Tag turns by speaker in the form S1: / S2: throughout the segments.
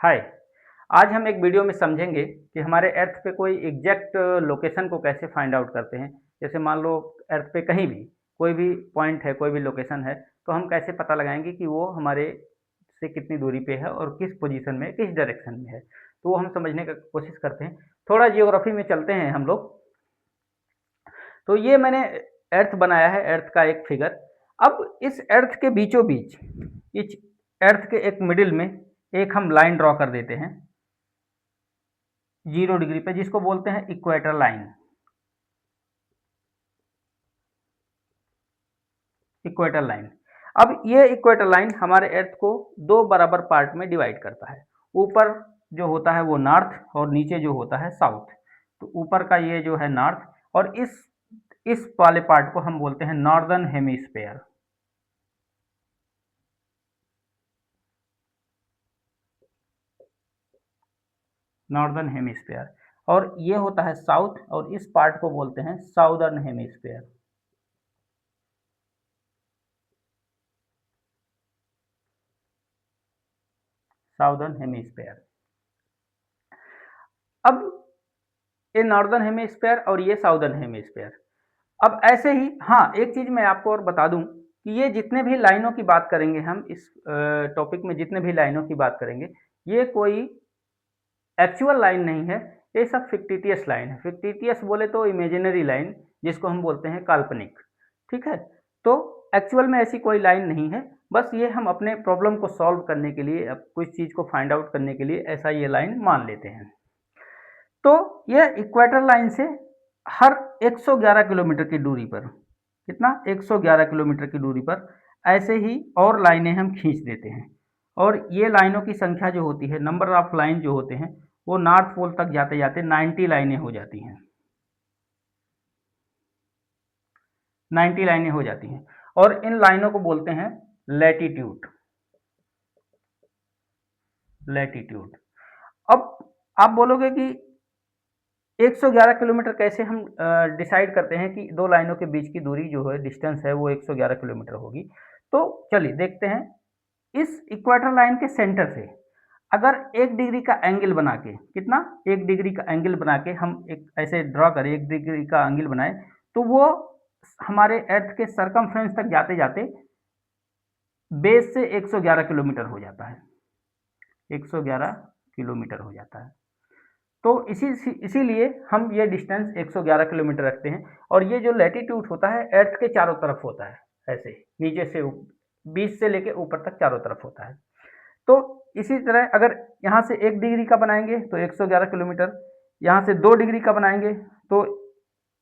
S1: हाय। आज हम एक वीडियो में समझेंगे कि हमारे अर्थ पे कोई एग्जैक्ट लोकेशन को कैसे फाइंड आउट करते हैं। जैसे मान लो अर्थ पे कहीं भी कोई भी पॉइंट है, कोई भी लोकेशन है, तो हम कैसे पता लगाएंगे कि वो हमारे से कितनी दूरी पे है और किस पोजीशन में, किस डायरेक्शन में है। तो वो हम समझने का कोशिश करते हैं। थोड़ा जियोग्राफी में चलते हैं हम लोग। तो ये मैंने अर्थ बनाया है, अर्थ का एक फिगर। अब इस अर्थ के बीचों बीच, इस अर्थ के एक मिडिल में एक हम लाइन ड्रॉ कर देते हैं 0 डिग्री पे, जिसको बोलते हैं इक्वेटर लाइन। Equator line. अब ये इक्वेटर लाइन हमारे अर्थ को दो बराबर पार्ट में डिवाइड करता है। ऊपर जो होता है वो नॉर्थ और नीचे जो होता है साउथ। तो ऊपर का ये जो है नॉर्थ, और इस वाले पार्ट को हम बोलते हैं नॉर्दर्न हेमिस्फेयर। Northern hemisphere. और ये होता है साउथ, और इस पार्ट को बोलते हैं साउदर्न हेमिस्फेयर। Southern hemisphere. अब ये नॉर्दर्न हेमिस्फेयर और ये साउदर्न हेमिस्फेयर। अब ऐसे ही, हाँ, एक चीज मैं आपको और बता दूं कि ये जितने भी लाइनों की बात करेंगे हम इस टॉपिक में, जितने भी लाइनों की बात करेंगे, ये कोई एक्चुअल लाइन नहीं है। ये सब फिक्टिटियस लाइन है। फिक्टिटियस बोले तो इमेजिनरी लाइन, जिसको हम बोलते हैं काल्पनिक। ठीक है। तो एक्चुअल में ऐसी कोई लाइन नहीं है। बस ये हम अपने प्रॉब्लम को सॉल्व करने के लिए, कुछ चीज को फाइंड आउट करने के लिए ऐसा ये लाइन मान लेते हैं। तो यह इक्वेटर लाइन से हर 111 किलोमीटर की दूरी पर, कितना, 111 किलोमीटर की दूरी पर ऐसे ही और लाइनें हम खींच देते हैं। और ये लाइनों की संख्या जो होती है, नंबर ऑफ लाइन जो होते हैं, वो नॉर्थ पोल तक जाते जाते 90 लाइनें हो जाती हैं। 90 लाइनें हो जाती हैं। और इन लाइनों को बोलते हैं लैटिट्यूड। लैटिट्यूड। अब आप बोलोगे कि 111 किलोमीटर कैसे हम डिसाइड करते हैं कि दो लाइनों के बीच की दूरी जो है, डिस्टेंस है, वो 111 किलोमीटर होगी। तो चलिए देखते हैं। इस इक्वेटर लाइन के सेंटर से अगर 1 डिग्री का एंगल बना के, कितना, 1 डिग्री का एंगल बना के हम एक ऐसे ड्रॉ करें, 1 डिग्री का एंगल बनाए, तो वो हमारे अर्थ के सरकमफ्रेंस तक जाते जाते बेस से 111 किलोमीटर हो जाता है। 111 किलोमीटर हो जाता है। तो इसीलिए हम ये डिस्टेंस 111 किलोमीटर रखते हैं। और ये जो लैटिट्यूड होता है अर्थ के चारों तरफ होता है, ऐसे नीचे से बीच से लेके ऊपर तक चारों तरफ होता है। तो इसी तरह अगर यहाँ से 1 डिग्री का बनाएंगे तो 111 किलोमीटर, यहाँ से 2 डिग्री का बनाएंगे तो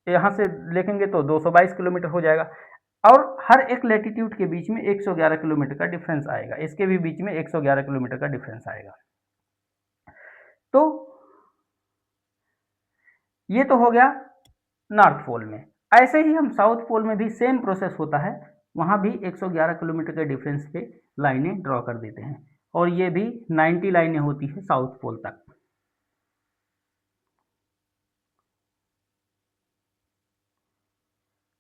S1: यहाँ से लिखेंगे तो 222 किलोमीटर हो जाएगा। और हर एक लैटिट्यूड के बीच में 111 किलोमीटर का डिफरेंस आएगा। इसके भी बीच में 111 किलोमीटर का डिफरेंस आएगा। तो ये तो हो गया नॉर्थ पोल में। ऐसे ही हम साउथ पोल में भी सेम प्रोसेस होता है। वहां भी 111 किलोमीटर के डिफरेंस पे लाइनें ड्रॉ कर देते हैं। और ये भी 90 लाइनें होती है साउथ पोल तक।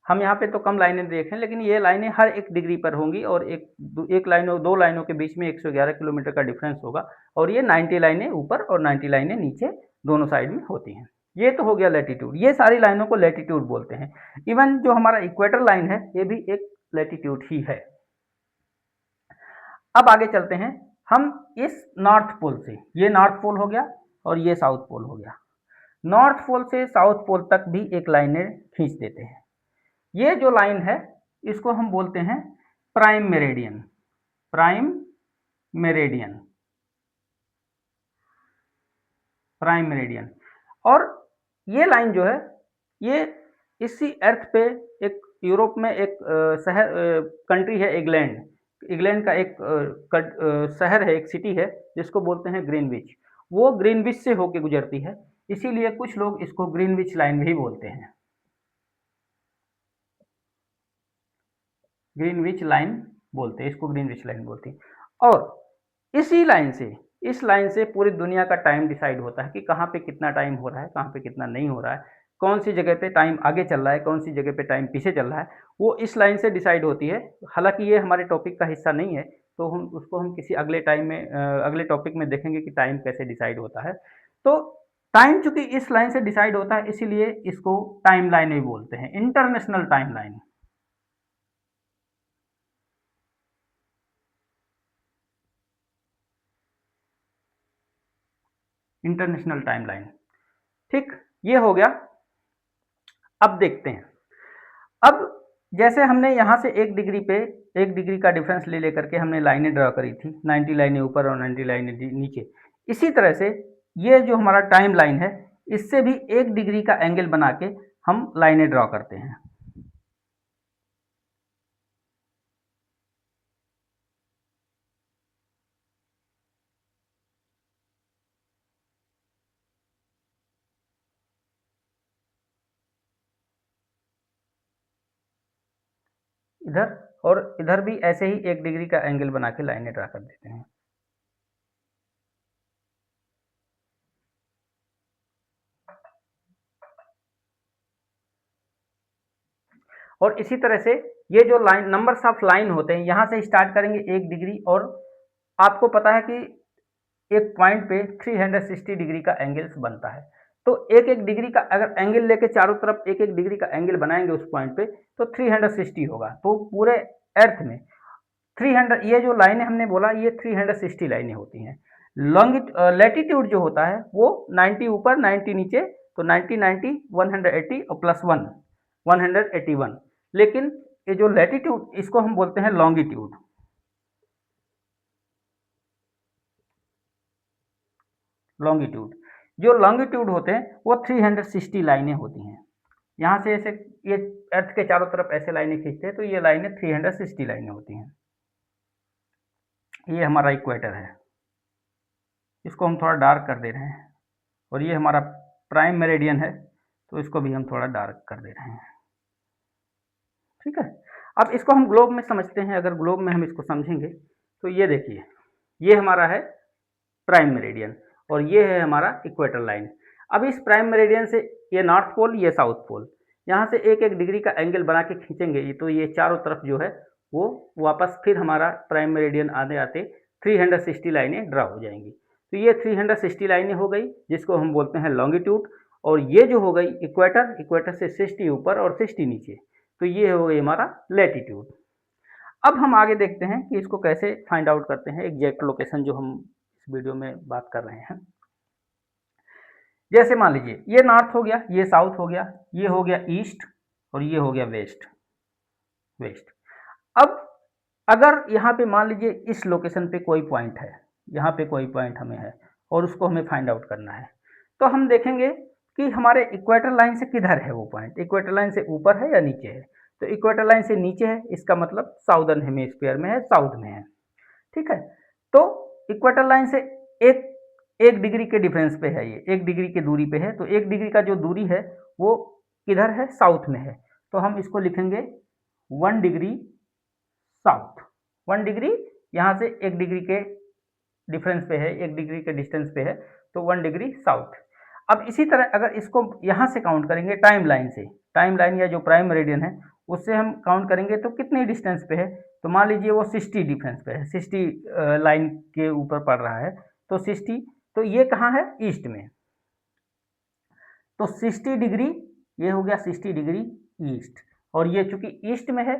S1: हम यहाँ पे तो कम लाइनें देखें, लेकिन ये लाइनें हर 1 डिग्री पर होंगी, और एक लाइनों, दो लाइनों के बीच में 111 किलोमीटर का डिफरेंस होगा। और ये 90 लाइनें ऊपर और 90 लाइनें नीचे दोनों साइड में होती हैं। ये तो हो गया लैटिट्यूड। ये सारी लाइनों को लैटिट्यूड बोलते हैं। इवन जो हमारा इक्वेटर लाइन है, ये भी एक लैटिट्यूड ही है। अब आगे चलते हैं हम इस नॉर्थ पोल से। ये नॉर्थ पोल हो गया और ये साउथ पोल हो गया। नॉर्थ पोल से साउथ पोल तक भी एक लाइनें खींच देते हैं। ये जो लाइन है, इसको हम बोलते हैं prime meridian. Prime meridian. Prime meridian. और ये लाइन जो है, ये इसी अर्थ पे एक यूरोप में एक शहर, कंट्री है इंग्लैंड। इंग्लैंड का एक शहर है, एक सिटी है, जिसको बोलते हैं ग्रीनविच। वो ग्रीनविच से होके गुजरती है। इसीलिए कुछ लोग इसको ग्रीनविच लाइन भी बोलते हैं। ग्रीनविच लाइन बोलते हैं इसको, ग्रीनविच लाइन बोलते हैं। और इस लाइन से पूरी दुनिया का टाइम डिसाइड होता है कि कहाँ पे कितना टाइम हो रहा है, कहाँ पे कितना नहीं हो रहा है, कौन सी जगह पे टाइम आगे चल रहा है, कौन सी जगह पे टाइम पीछे चल रहा है, वो इस लाइन से डिसाइड होती है। हालांकि ये हमारे टॉपिक का हिस्सा नहीं है, तो हम उसको हम किसी अगले टाइम में अगले टॉपिक में देखेंगे कि टाइम कैसे डिसाइड होता है। तो टाइम चूंकि इस लाइन से डिसाइड होता है इसीलिए इसको टाइम लाइन भी बोलते हैं, international time line. International time line, ठीक, ये हो गया। अब देखते हैं, अब जैसे हमने यहाँ से 1 डिग्री पे 1 डिग्री का डिफरेंस ले लेकर के हमने लाइनें ड्रा करी थी, 90 लाइनें ऊपर और 90 लाइनें नीचे। इसी तरह से ये जो हमारा टाइम लाइन है इससे भी 1 डिग्री का एंगल बना के हम लाइनें ड्रा करते हैं। इधर और इधर भी ऐसे ही 1 डिग्री का एंगल बना के लाइनें ड्रा कर देते हैं। और इसी तरह से ये जो लाइन नंबर्स ऑफ लाइन होते हैं यहाँ से स्टार्ट करेंगे 1 डिग्री, और आपको पता है कि एक पॉइंट पे 360 डिग्री का एंगल्स बनता है। तो एक एक डिग्री का अगर एंगल लेके चारों तरफ एक एक डिग्री का एंगल बनाएंगे उस पॉइंट पे तो 360 होगा। तो पूरे अर्थ में 300, ये जो लाइनें हमने बोला ये 360 लाइनें होती हैं। लॉन्गिट लैटिट्यूड जो होता है वो 90 ऊपर 90 नीचे, तो 90 90 180 और प्लस 1 181। लेकिन ये जो लैटिट्यूड इसको हम बोलते हैं लॉन्गिट्यूड। लॉन्गिट्यूड, जो लॉन्गिट्यूड होते हैं वो 360 लाइनें होती हैं। यहाँ से ऐसे ये अर्थ के चारों तरफ ऐसे लाइनें खींचते हैं तो ये लाइनें 360 लाइनें होती हैं। ये हमारा इक्वेटर है, इसको हम थोड़ा डार्क कर दे रहे हैं, और ये हमारा प्राइम मेरिडियन है तो इसको भी हम थोड़ा डार्क कर दे रहे हैं, ठीक है। अब इसको हम ग्लोब में समझते हैं। अगर ग्लोब में हम इसको समझेंगे तो ये देखिए, ये हमारा है प्राइम मेरिडियन और ये है हमारा इक्वेटर लाइन। अब इस प्राइम मेरिडियन से ये नॉर्थ पोल ये साउथ पोल, यहाँ से एक एक डिग्री का एंगल बना के खींचेंगे तो ये चारों तरफ जो है वो वापस फिर हमारा प्राइम मेरिडियन आते आते 360 लाइनें ड्रा हो जाएंगी। तो ये 360 लाइनें हो गई जिसको हम बोलते हैं लॉन्गिट्यूड, और ये जो हो गई इक्वेटर, इक्वेटर से 60 ऊपर और 60 नीचे, तो ये हो गई हमारा लैटिट्यूड। अब हम आगे देखते हैं कि इसको कैसे फाइंड आउट करते हैं एग्जैक्ट लोकेशन जो हम इस वीडियो में बात कर रहे हैं। जैसे मान लीजिए ये नॉर्थ हो गया, ये साउथ हो गया, ये हो गया ईस्ट और ये हो गया वेस्ट। वेस्ट, अब अगर यहाँ पे मान लीजिए इस लोकेशन पे कोई पॉइंट है, यहाँ पे कोई पॉइंट हमें है और उसको हमें फाइंड आउट करना है, तो हम देखेंगे कि हमारे इक्वेटर लाइन से किधर है वो पॉइंट, इक्वेटर लाइन से ऊपर है या नीचे है। तो इक्वेटर लाइन से नीचे है, इसका मतलब साउदर्न हेमिस्फीयर में है, साउथ में है, ठीक है। तो इक्वेटर लाइन से एक 1 डिग्री के डिफरेंस पे है, ये 1 डिग्री की दूरी पे है, तो 1 डिग्री का जो दूरी है वो किधर है, साउथ में है। तो हम इसको लिखेंगे 1 डिग्री साउथ। 1 डिग्री यहाँ से 1 डिग्री के डिफरेंस पे है, 1 डिग्री के डिस्टेंस पे है, तो 1 डिग्री साउथ। अब इसी तरह अगर इसको यहाँ से काउंट करेंगे टाइम लाइन से, टाइम लाइन या जो प्राइम मेरिडियन है उससे हम काउंट करेंगे तो कितने डिस्टेंस पे है, तो मान लीजिए वो 60 डिफरेंस पे है, 60 लाइन के ऊपर पड़ रहा है, तो 60, तो ये कहाँ है, ईस्ट में। तो 60 डिग्री, ये हो गया 60 डिग्री ईस्ट, और ये चूंकि ईस्ट में है,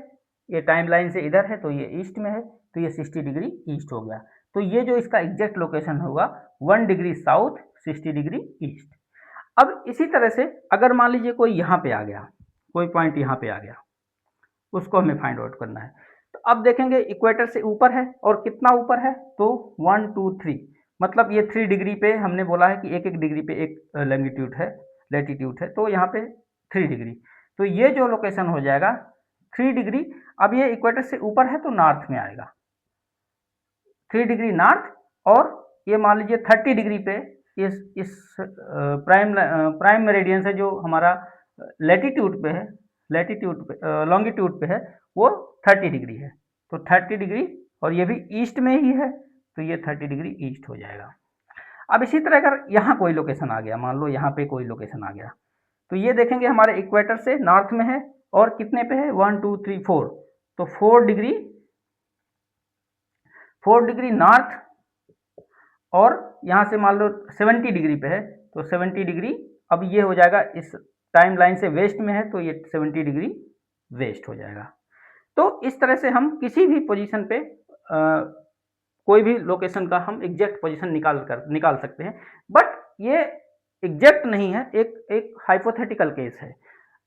S1: ये टाइम लाइन से इधर है तो ये ईस्ट में है, तो ये 60 डिग्री ईस्ट हो गया। तो ये जो इसका एग्जैक्ट लोकेशन होगा 1 डिग्री साउथ 60 डिग्री ईस्ट। अब इसी तरह से अगर मान लीजिए कोई यहाँ पे आ गया, कोई पॉइंट यहाँ पे आ गया, उसको हमें फाइंड आउट करना है। तो अब देखेंगे इक्वेटर से ऊपर है, और कितना ऊपर है, तो 1 2 3, मतलब ये 3 डिग्री पे हमने बोला है कि एक एक डिग्री पे एक लैंगिट्यूड है, लैटिट्यूड है, तो यहाँ पे 3 डिग्री, तो ये जो लोकेशन हो जाएगा 3 डिग्री। अब ये इक्वेटर से ऊपर है तो नॉर्थ में आएगा, 3 डिग्री नॉर्थ, और ये मान लीजिए 30 डिग्री पे इस प्राइम मेरिडियन से जो हमारा लैटिट्यूड पे है, लैटिट्यूड पे लॉन्गिट्यूड पे है वो 30 डिग्री है, तो 30 डिग्री, और ये भी ईस्ट में ही है, तो ये 30 डिग्री ईस्ट हो जाएगा। अब इसी तरह अगर यहाँ कोई लोकेशन आ गया, मान लो यहाँ पे कोई लोकेशन आ गया, तो ये देखेंगे हमारे इक्वेटर से नॉर्थ में है और कितने पे है, 1 2 3 4, तो 4 डिग्री 4 डिग्री नॉर्थ और यहाँ से मान लो 70 डिग्री पे है तो 70 डिग्री, अब ये हो जाएगा इस टाइम लाइन से वेस्ट में है तो ये 70 डिग्री वेस्ट हो जाएगा। तो इस तरह से हम किसी भी पोजीशन पे कोई भी लोकेशन का हम एग्जैक्ट पोजीशन निकाल सकते हैं, बट ये एग्जैक्ट नहीं है, एक हाइपोथेटिकल केस है।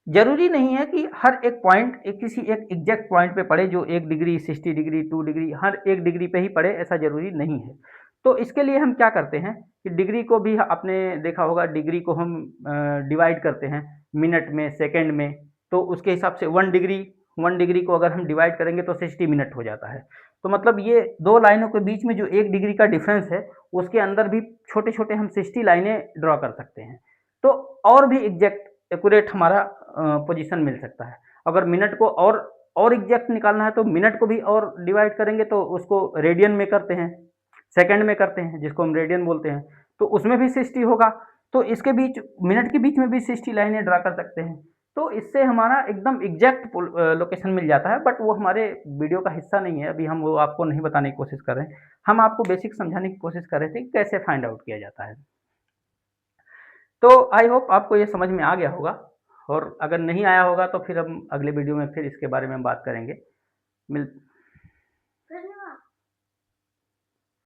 S1: जरूरी नहीं है कि हर एक पॉइंट किसी एक एग्जैक्ट पॉइंट पे पड़े जो 1 डिग्री, 60 डिग्री, 2 डिग्री, हर एक डिग्री पे ही पड़े, ऐसा जरूरी नहीं है। तो इसके लिए हम क्या करते हैं कि डिग्री को भी आपने देखा होगा, डिग्री को हम डिवाइड करते हैं मिनट में, सेकंड में, तो उसके हिसाब से 1 डिग्री को अगर हम डिवाइड करेंगे तो 60 मिनट हो जाता है। तो मतलब ये दो लाइनों के बीच में जो 1 डिग्री का डिफरेंस है उसके अंदर भी छोटे छोटे हम 60 लाइनें ड्रॉ कर सकते हैं, तो और भी एग्जैक्ट एक्यूरेट हमारा पोजीशन मिल सकता है। अगर मिनट को और एग्जैक्ट निकालना है तो मिनट को भी और डिवाइड करेंगे तो उसको रेडियन में करते हैं, सेकंड में करते हैं जिसको हम रेडियन बोलते हैं, तो उसमें भी 60 होगा। तो इसके बीच मिनट के बीच में भी 60 लाइनें ड्रा कर सकते हैं। तो इससे हमारा एकदम एग्जैक्ट लोकेशन मिल जाता है, बट वो हमारे वीडियो का हिस्सा नहीं है, अभी हम वो आपको नहीं बताने की कोशिश कर रहे हैं, हम आपको बेसिक समझाने की कोशिश कर रहे थे कि कैसे फाइंड आउट किया जाता है। तो आई होप आपको ये समझ में आ गया होगा, और अगर नहीं आया होगा तो फिर हम अगले वीडियो में फिर इसके बारे में बात करेंगे। मिल